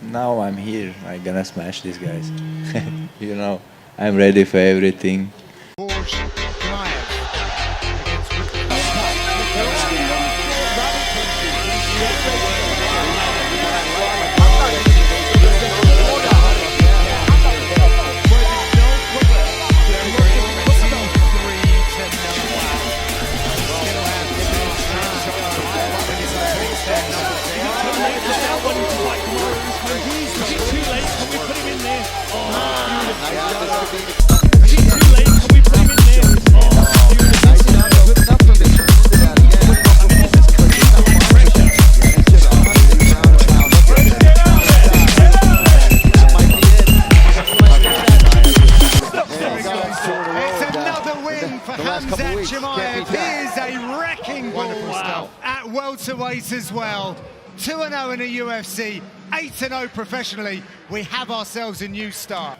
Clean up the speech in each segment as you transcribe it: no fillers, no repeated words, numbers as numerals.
Now I'm here. I'm gonna smash these guys. You know, I'm ready for everything. Khamzat Chimaev is a wrecking ball at welterweight as well. 2-0 in the UFC, 8-0 professionally. We have ourselves a new star.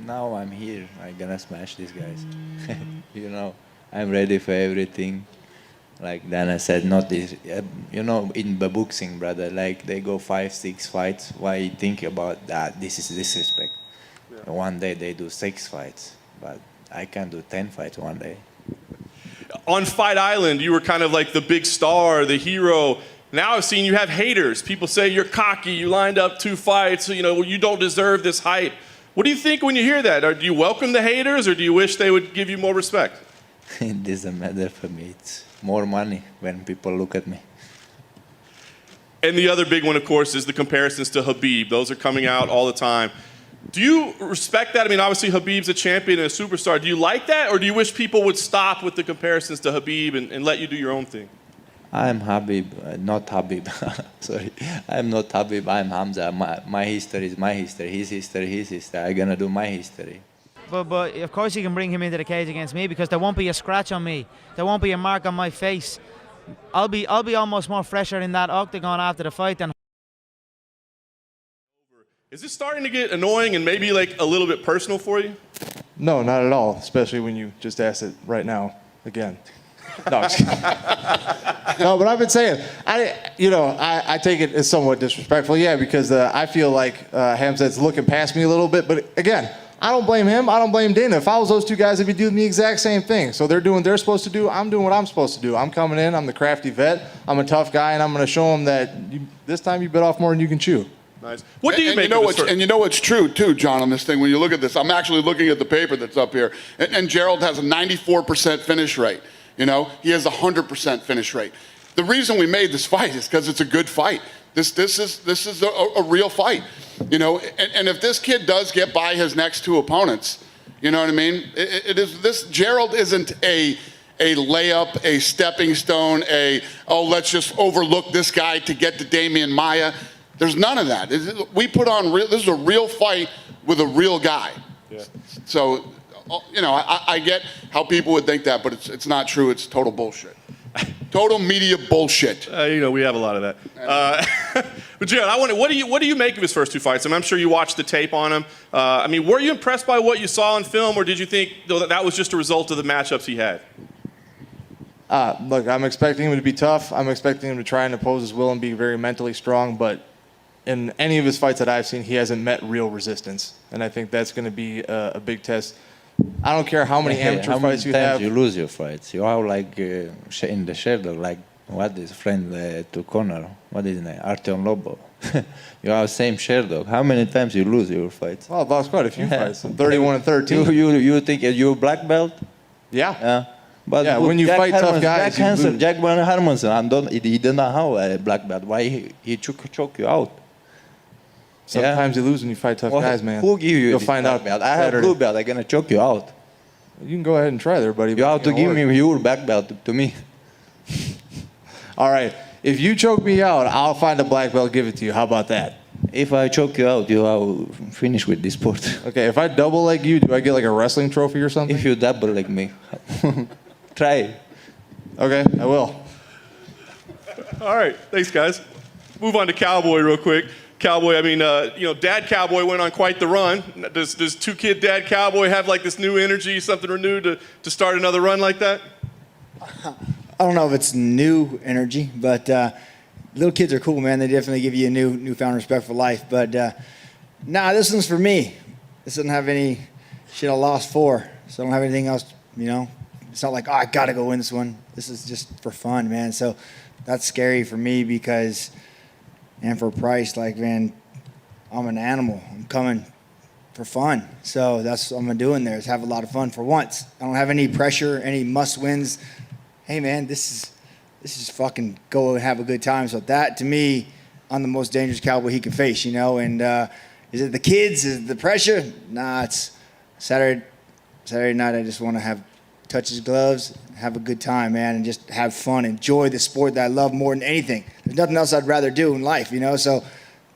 Now I'm here. I'm gonna smash these guys. You know, I'm ready for everything. Like Dana said, not this. You know, in the boxing, brother, like they go 5-6 fights. Why you think about that? This is disrespect. Yeah. One day they do 6 fights, but I can do 10 fights one day. On Fight Island, you were kind of like the big star, the hero. Now I've seen you have haters. People say you're cocky, you lined up 2 fights, you know, you don't deserve this hype. What do you think when you hear that? Or do you welcome the haters, or do you wish they would give you more respect? It doesn't matter for me. It's more money when people look at me. And the other big one, of course, is the comparisons to Khabib. Those are coming out all the time. Do you respect that? I mean, obviously Khabib's a champion and a superstar. Do you like that, or do you wish people would stop with the comparisons to Khabib and let you do your own thing? I'm Khabib, not Khabib. Sorry, I'm not Khabib. I'm Hamzat. My history is my history. His history, his history. I'm gonna do my history. But of course you can bring him into the cage against me, because there won't be a scratch on me. There won't be a mark on my face. I'll be almost more fresher in that octagon after the fight than. Is this starting to get annoying and maybe like a little bit personal for you? No, not at all. Especially when you just asked it right now again. No, no, but I've been saying, I take it as somewhat disrespectful, yeah, because I feel like Hamzat's looking past me a little bit. But again, I don't blame him. I don't blame Dana. If I was those two guys, they'd be doing the exact same thing. So they're doing what they're supposed to do. I'm doing what I'm supposed to do. I'm coming in. I'm the crafty vet. I'm a tough guy, and I'm going to show them that this time you bit off more than you can chew. Nice. What do you make of this? And you know what's true, too, John, on this thing, when you look at this, I'm actually looking at the paper that's up here, and Gerald has a 94% finish rate. You know, he has a 100% finish rate. The reason we made this fight is because it's a good fight. This is a real fight. You know, and if this kid does get by his next 2 opponents, you know what I mean? Gerald isn't a layup, a stepping stone, let's just overlook this guy to get to Damian Maia. There's none of that. We put on this is a real fight with a real guy. Yeah. So, you know, I get how people would think that, but it's not true. It's total bullshit. Total media bullshit. You know, we have a lot of that. But Gerald, what do you make of his first 2 fights? I mean, I'm sure you watched the tape on him. I mean, were you impressed by what you saw on film, or did you think that was just a result of the matchups he had? Look, I'm expecting him to be tough. I'm expecting him to try and oppose his will and be very mentally strong, but in any of his fights that I've seen, he hasn't met real resistance. And I think that's going to be a big test. I don't care how many amateur fights you have. How many times you lose your fights? You are like in the shadow, like what is friend to Conor? What is his name? Artem Lobo. You are same shadow. How many times you lose your fights? Well, I've lost quite a few fights. I'm 31-13. You think you're black belt? Yeah. But yeah, when you fight tough guys, Jack Hermanson, he didn't have a black belt. Why he choke you out? Sometimes you lose when you fight tough guys, man. Who give you You'll find out belt? I have blue belt. I'm gonna choke you out. You can go ahead and try there, buddy. You have to give me your black belt to me. All right. If you choke me out, I'll find a black belt, give it to you. How about that? If I choke you out, you will finish with this sport. Okay. If I double leg you, do I get like a wrestling trophy or something? If you double leg me, try. Okay, I will. All right. Thanks, guys. Move on to Cowboy real quick. Cowboy, I mean, you know, Dad Cowboy went on quite the run. Does 2-kid Dad Cowboy have like this new energy, something renewed to start another run like that? I don't know if it's new energy, but little kids are cool, man. They definitely give you a newfound respect for life. But nah, this one's for me. This doesn't have any shit I lost for, so I don't have anything else. You know, it's not like, oh, I gotta go win this one. This is just for fun, man. So that's scary for me because, and for Price, like, man, I'm an animal. I'm coming for fun. So that's what I'm doing there, is have a lot of fun for once. I don't have any pressure, any must-wins. Hey, man, this is fucking go and have a good time. So that, to me, I'm the most dangerous cowboy he can face, you know? And is it the kids? Is it the pressure? Nah, it's Saturday night. I just want to touch his gloves, have a good time, man, and just have fun, enjoy the sport that I love more than anything. There's nothing else I'd rather do in life, you know? So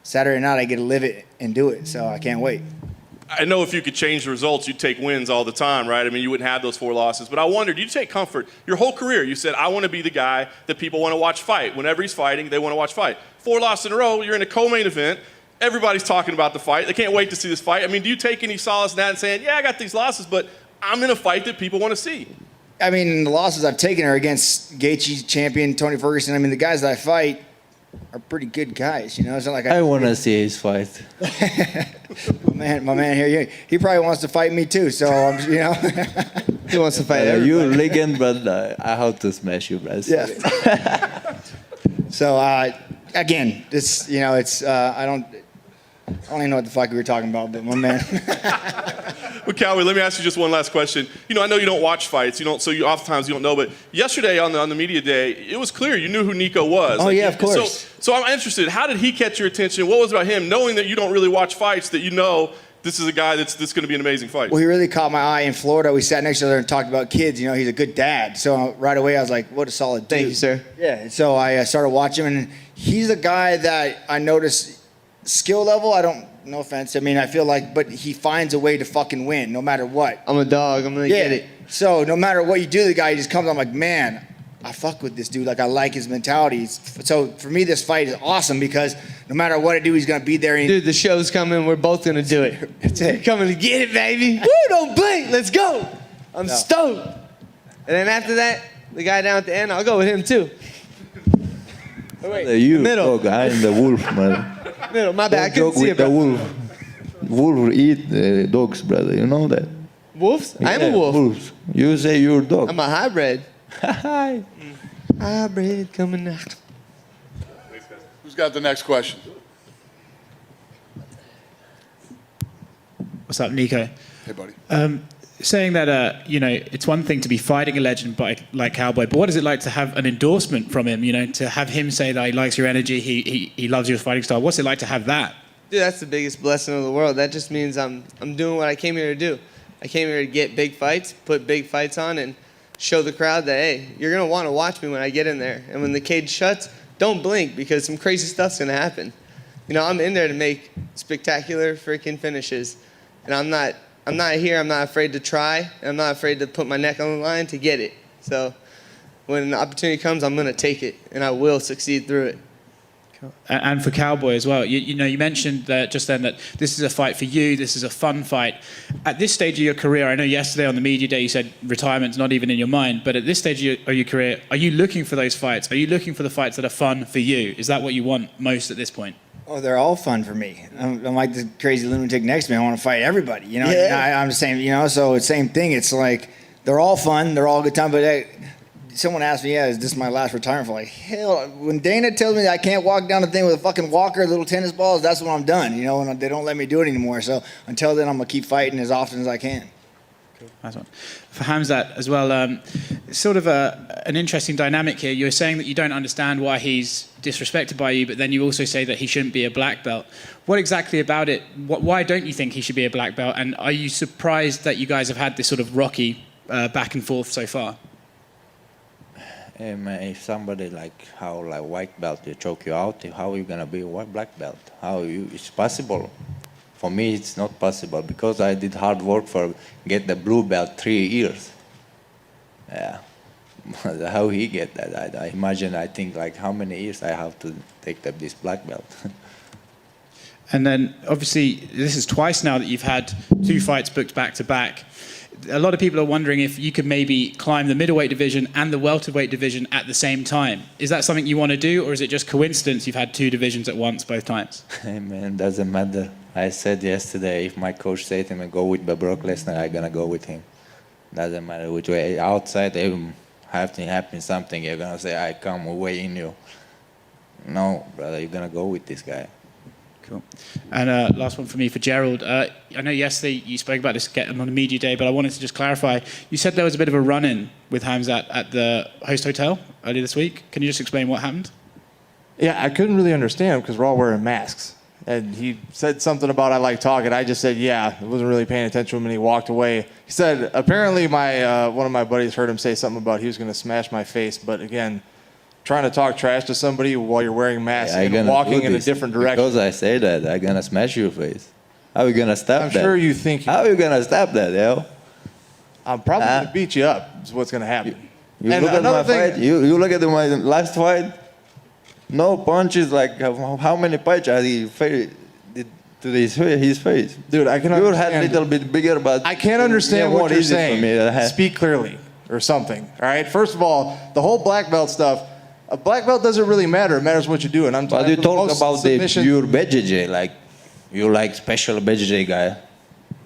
Saturday night, I get to live it and do it. So I can't wait. I know if you could change the results, you'd take wins all the time, right? I mean, you wouldn't have those 4 losses. But I wondered, you take comfort. Your whole career, you said, I want to be the guy that people want to watch fight. Whenever he's fighting, they want to watch fight. 4 losses in a row, you're in a co-main event. Everybody's talking about the fight. They can't wait to see this fight. I mean, do you take any solace in that and saying, yeah, I got these losses, but I'm in a fight that people want to see? I mean, the losses I've taken are against Gaethje, champion, Tony Ferguson. I mean, the guys that I fight are pretty good guys, you know? It's not like I want to see his fight. my man here, he probably wants to fight me too, so I'm, you know. He wants to fight everybody. You're a legend, but I have to smash you, bro. Yeah. So, again, this, you know, it's, I don't even know what the fuck we were talking about, but my man. Well, Cowboy, let me ask you just one last question. You know, I know you don't watch fights, so you oftentimes you don't know, but yesterday on the media day, it was clear you knew who Nico was. Oh, yeah, of course. So I'm interested. How did he catch your attention? What was it about him, knowing that you don't really watch fights, that you know this is a guy that's going to be an amazing fight? Well, he really caught my eye in Florida. We sat next to each other and talked about kids. You know, he's a good dad. So right away, I was like, what a solid dude. Thank you, sir. Yeah, so I started watching him, and he's a guy that I noticed skill level, no offense, I mean, I feel like, but he finds a way to fucking win, no matter what. I'm a dog. I'm going to get it. So no matter what you do to the guy, he just comes, I'm like, man, I fuck with this dude. Like, I like his mentality. So for me, this fight is awesome because no matter what I do, he's going to be there. Dude, the show's coming. We're both going to do it. That's it. We're coming to get it, baby. Woo, don't blink. Let's go. I'm stoked. And then after that, the guy down at the end, I'll go with him too. Oh, wait, You, middle. dog, I am the wolf, man. Middle, my bad. I Don't couldn't joke see with it, the bro. wolf. Wolf eat dogs, brother. You know that? Wolves? I'm a Yeah, wolf. Wolves. You say you're a dog. I'm a hybrid. Hi. Hybrid coming out. Who's got the next question? What's up, Nico? Hey, buddy. Saying that, you know, it's one thing to be fighting a legend like Cowboy, but what is it like to have an endorsement from him, you know, to have him say that he likes your energy, he loves your fighting style? What's it like to have that? Dude, that's the biggest blessing of the world. That just means I'm doing what I came here to do. I came here to get big fights, put big fights on, and show the crowd that, hey, you're going to want to watch me when I get in there. And when the cage shuts, don't blink because some crazy stuff's going to happen. You know, I'm in there to make spectacular freaking finishes. And I'm not here. I'm not afraid to try. And I'm not afraid to put my neck on the line to get it. So when the opportunity comes, I'm going to take it, and I will succeed through it. And for Cowboy as well, you know, you mentioned just then that this is a fight for you, this is a fun fight. At this stage of your career, I know yesterday on the media day you said retirement's not even in your mind, but at this stage of your career, are you looking for those fights? Are you looking for the fights that are fun for you? Is that what you want most at this point? Oh, they're all fun for me. I'm like the crazy lunatic next to me. I want to fight everybody, you know? Yeah. I'm the same, you know? So it's the same thing. It's like, they're all fun. They're all a good time, but hey, someone asked me, is this my last retirement fight? Like, hell, when Dana tells me that I can't walk down the thing with a fucking walker, little tennis balls, that's when I'm done, you know, and they don't let me do it anymore. So until then, I'm going to keep fighting as often as I can. Nice one. For Hamzat as well, sort of an interesting dynamic here. You're saying that you don't understand why he's disrespected by you, but then you also say that he shouldn't be a black belt. What exactly about it, why don't you think he should be a black belt? And are you surprised that you guys have had this sort of rocky back and forth so far? If somebody like white belt, they choke you out, how are you gonna be a black belt? It's possible. For me, it's not possible because I did hard work for get the blue belt 3 years. Yeah, how he get that? I imagine. I think like how many years I have to take up this black belt. And then, obviously, this is twice now that you've had 2 fights booked back to back. A lot of people are wondering if you could maybe climb the middleweight division and the welterweight division at the same time. Is that something you want to do, or is it just coincidence you've had 2 divisions at once both times? Hey man, doesn't matter. I said yesterday, if my coach said to me, go with Brock Lesnar, I'm gonna go with him. Doesn't matter which way. Outside, even have to happen something, you're gonna say, I come away in you. No, brother, you're gonna go with this guy. Cool. And last one for me, for Gerald. I know yesterday you spoke about this getting on the media day, but I wanted to just clarify. You said there was a bit of a run-in with Hamzat at the host hotel earlier this week. Can you just explain what happened? Yeah, I couldn't really understand because we're all wearing masks. And he said something about I like talking. I just said, yeah, I wasn't really paying attention to him, and he walked away. He said, apparently one of my buddies heard him say something about he was going to smash my face. But again, trying to talk trash to somebody while you're wearing masks and walking in a different direction. Because I say that, I'm going to smash your face. How are you going to stop that? I'm sure you think... How are you going to stop that, yo? I'm probably going to beat you up is what's going to happen. You look at my fight, you look at my last fight, no punches, like how many punches he did to his face. Dude, I can You understand. had a little bit bigger, but... I can't understand what you're saying. Me. Speak clearly or something, all right? First of all, the whole black belt stuff, a black belt doesn't really matter. It matters what you do. And I'm But you talk about your BJJ, like you like special BJJ guy.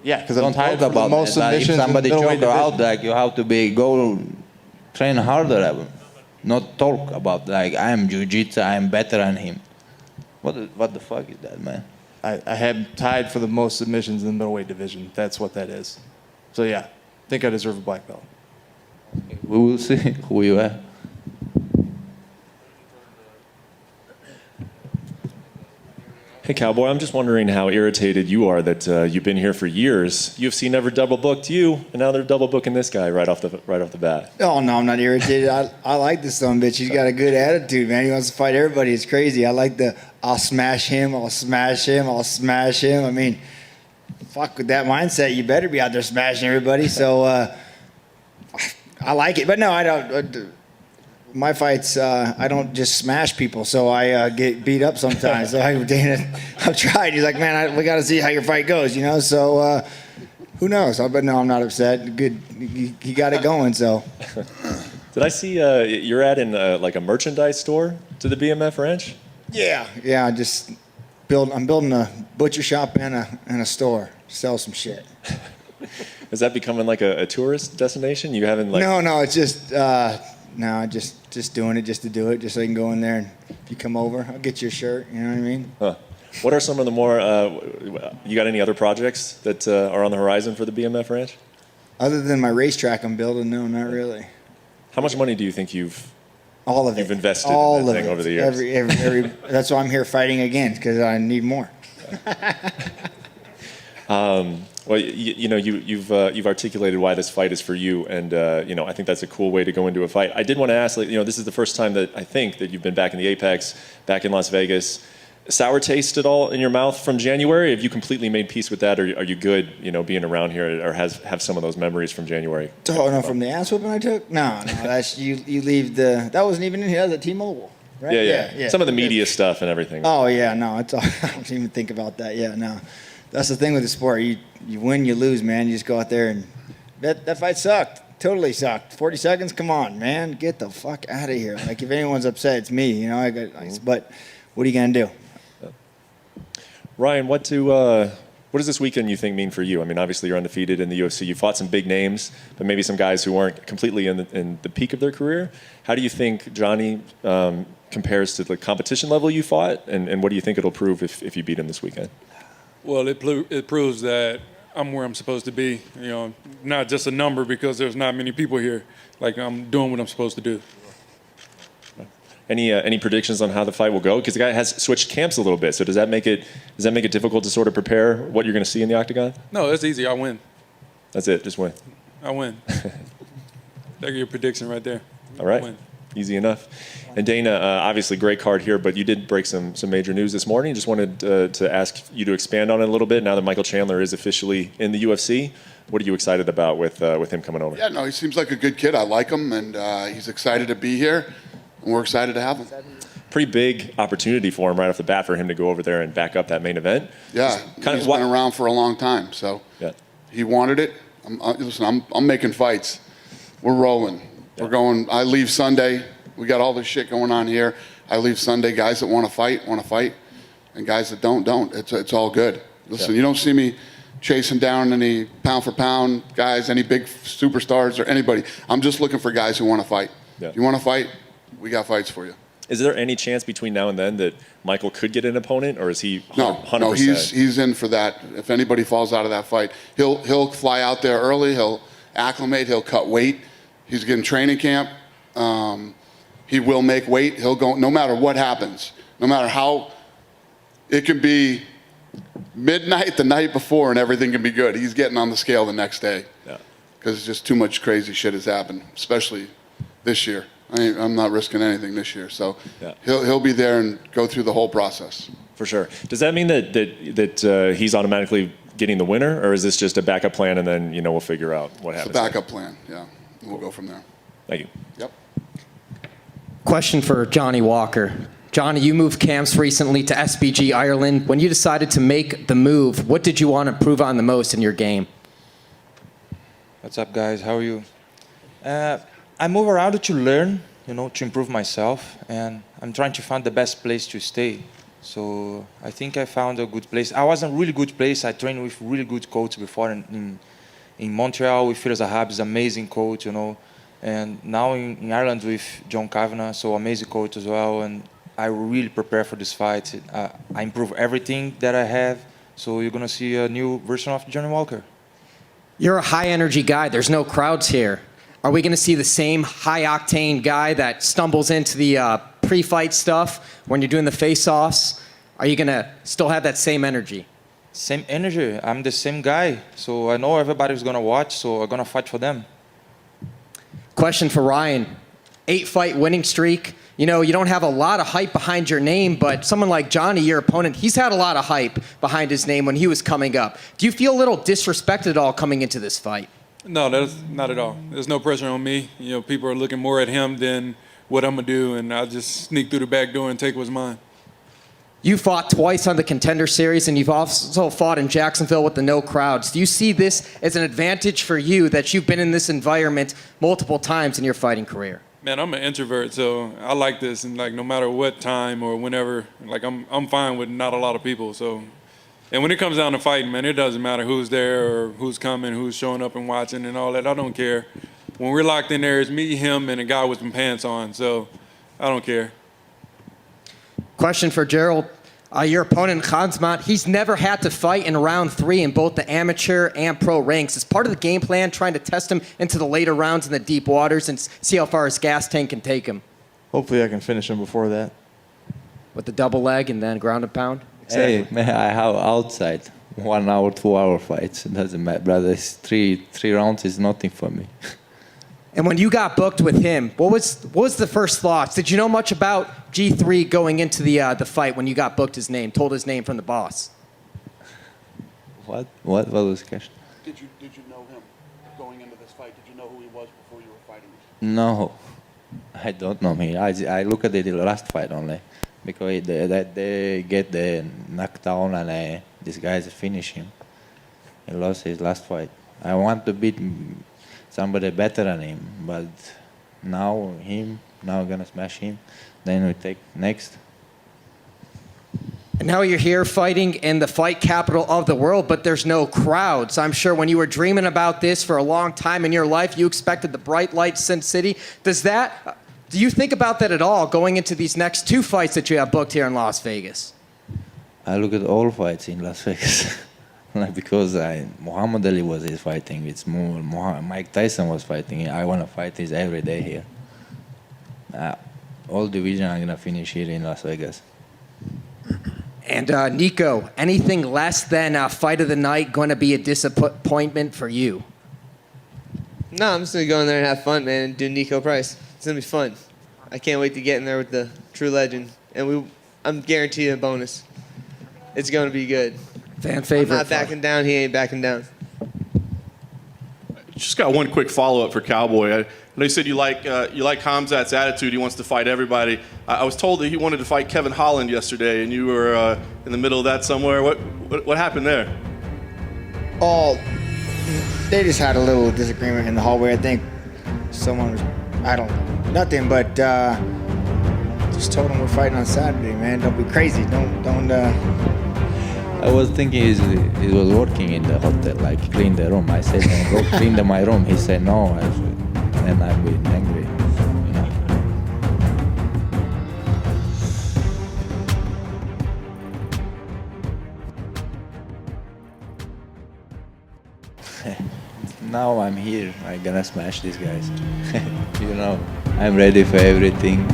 Yeah, because I'm Don't tied talk for the about most that. Like, if submissions. somebody in the choke middleweight her out, division. like you have to go train harder. Not talk about like I'm jiu-jitsu, I'm better than him. What the fuck is that, man? I have tied for the most submissions in the middleweight division. That's what that is. So yeah, I think I deserve a black belt. We will see who you are. Hey, Cowboy, I'm just wondering how irritated you are that you've been here for years. UFC never double booked you, and now they're double booking this guy right off the bat. Oh, no, I'm not irritated. I like this son of a bitch. He's got a good attitude, man. He wants to fight everybody. It's crazy. I like I'll smash him, I'll smash him, I'll smash him. I mean, fuck, with that mindset, you better be out there smashing everybody. So I like it. But no, I don't. My fights, I don't just smash people, so I get beat up sometimes. So I've tried. He's like, man, we got to see how your fight goes, you know? So who knows? But no, I'm not upset. Good, he got it going, so. Did I see you're adding like a merchandise store to the BMF ranch? Yeah, I'm building a butcher shop and a store. Sell some shit. Is that becoming like a tourist destination? You haven't like... No, it's just... No, just doing it just to do it, just so you can go in there and if you come over, I'll get you a shirt. You know what I mean? Huh. What are some of the more? You got any other projects that are on the horizon for the BMF ranch? Other than my racetrack I'm building, no, not really. How much money do you think you've invested all in that of thing it. over the years? Every that's why I'm here fighting again because I need more. Well, you've articulated why this fight is for you, and I think that's a cool way to go into a fight. I did want to ask, this is the first time that I think that you've been back in the Apex, back in Las Vegas. Sour taste at all in your mouth from January? Have you completely made peace with that, or are you good, being around here, or have some of those memories from January? Oh no, from the ass whooping I took? No, that's you leave that wasn't even in here. That was at T-Mobile. Right? Yeah. Some of the media stuff and everything. Oh yeah, no, it's all, I don't even think about that. Yeah, no. That's the thing with the sport. You win, you lose, man. You just go out there and that fight sucked. Totally sucked. 40 seconds. Come on, man. Get the fuck out of here. Like if anyone's upset, it's me. But what are you gonna do? Ryan, what does this weekend you think mean for you? I mean, obviously you're undefeated in the UFC. You fought some big names, but maybe some guys who aren't completely in the peak of their career. How do you think Johnny compares to the competition level you fought, and what do you think it'll prove if you beat him this weekend? Well, it proves that I'm where I'm supposed to be. Not just a number because there's not many people here. Like I'm doing what I'm supposed to do. Any predictions on how the fight will go? Because the guy has switched camps a little bit. So does that make it difficult to sort of prepare what you're going to see in the octagon? No, it's easy. I win. That's it. Just win. I win. That's your prediction right there. All right. I win. Easy enough. And Dana, obviously great card here, but you did break some major news this morning. Just wanted to ask you to expand on it a little bit. Now that Michael Chandler is officially in the UFC, what are you excited about with him coming over? Yeah, no, he seems like a good kid. I like him, and he's excited to be here, and we're excited to have him. Pretty big opportunity for him right off the bat for him to go over there and back up that main event. Yeah, he's been around for a long time, so he wanted it. Listen, I'm making fights. We're rolling. We're going. I leave Sunday. We got all this shit going on here. I leave Sunday. Guys that want to fight, and guys that don't. It's all good. Listen, you don't see me chasing down any pound for pound guys, any big superstars or anybody. I'm just looking for guys who want to fight. Yeah. If you want to fight, we got fights for you. Is there any chance between now and then that Michael could get an opponent, or is he 100%? No, he's in for that. If anybody falls out of that fight, he'll fly out there early. He'll acclimate. He'll cut weight. He's getting training camp. He will make weight. He'll go no matter what happens. No matter how it can be midnight the night before and everything can be good. He's getting on the scale the next day. Yeah. Because just too much crazy shit has happened, especially this year. I'm not risking anything this year, so he'll be there and go through the whole process. For sure. Does that mean that he's automatically getting the winner, or is this just a backup plan and then we'll figure out what happens? It's a backup plan, yeah. We'll go from there. Thank you. Yep. Question for Johnny Walker. Johnny, you moved camps recently to SBG Ireland. When you decided to make the move, what did you want to improve on the most in your game? What's up, guys? How are you? I move around to learn, to improve myself, and I'm trying to find the best place to stay. So I think I found a good place. I was in a really good place. I trained with really good coach before in Montreal with Firas Zahab's amazing coach, and now in Ireland with John Kavanagh, so amazing coach as well. And I really prepare for this fight. I improve everything that I have, so you're gonna see a new version of Johnny Walker. You're a high energy guy. There's no crowds here. Are we going to see the same high-octane guy that stumbles into the pre-fight stuff when you're doing the face-offs? Are you going to still have that same energy? Same energy. I'm the same guy. So I know everybody's going to watch, so I'm going to fight for them. Question for Ryan. 8-fight winning streak. You don't have a lot of hype behind your name, but someone like Johnny, your opponent, he's had a lot of hype behind his name when he was coming up. Do you feel a little disrespected at all coming into this fight? No, that's not at all. There's no pressure on me. People are looking more at him than what I'm going to do, and I'll just sneak through the back door and take what's mine. You fought twice on the Contender Series, and you've also fought in Jacksonville with the no crowds. Do you see this as an advantage for you that you've been in this environment multiple times in your fighting career? Man, I'm an introvert, so I like this, and no matter what time or whenever, I'm fine with not a lot of people, so. And when it comes down to fighting, man, it doesn't matter who's there or who's coming, who's showing up and watching and all that. I don't care. When we're locked in there, it's me, him, and a guy with some pants on. So I don't care. Question for Gerald. Your opponent, Khamzat, he's never had to fight in round 3 in both the amateur and pro ranks. Is part of the game plan trying to test him into the later rounds in the deep waters and see how far his gas tank can take him? Hopefully I can finish him before that. With the double leg and then ground and pound? Exactly. Hey, man, I have outside 1 hour, 2 hour fights. It doesn't matter, brother. It's three rounds is nothing for me. And when you got booked with him, what was the first thoughts? Did you know much about G3 going into the fight when you got booked his name, told his name from the boss? What was the question? Did you know him going into this fight? Did you know who he was before you were fighting? No, I don't know him. I look at the last fight only. Because they get the knockdown and these guys finish him. He lost his last fight. I want to beat somebody better than him, but now I'm gonna smash him. Then we take next. And now you're here fighting in the fight capital of the world, but there's no crowds. I'm sure when you were dreaming about this for a long time in your life, you expected the bright lights Sin City. Do you think about that at all going into these next 2 fights that you have booked here in Las Vegas? I look at all fights in Las Vegas. Because Muhammad Ali was fighting, it's more Mike Tyson was fighting. I want to fight this every day here. All division I'm gonna finish here in Las Vegas. And Nico, anything less than a fight of the night going to be a disappointment for you? No, I'm just gonna go in there and have fun, man, and do Nico Price. It's gonna be fun. I can't wait to get in there with the true legend, and I'm guaranteed a bonus. It's gonna be good. Fan favorite. I'm not backing down. He ain't backing down. Just got one quick follow-up for Cowboy. I know you said you like Hamzat's attitude. He wants to fight everybody. I was told that he wanted to fight Kevin Holland yesterday, and you were in the middle of that somewhere. What happened there? They just had a little disagreement in the hallway. I think someone was, I don't know, nothing, but just told him we're fighting on Saturday, man. Don't be crazy. Don't. I was thinking he was working in the hotel, like clean the room. I said, go clean my room. He said no, and I'm being angry. You know. Now I'm here. I'm gonna smash these guys. You know, I'm ready for everything.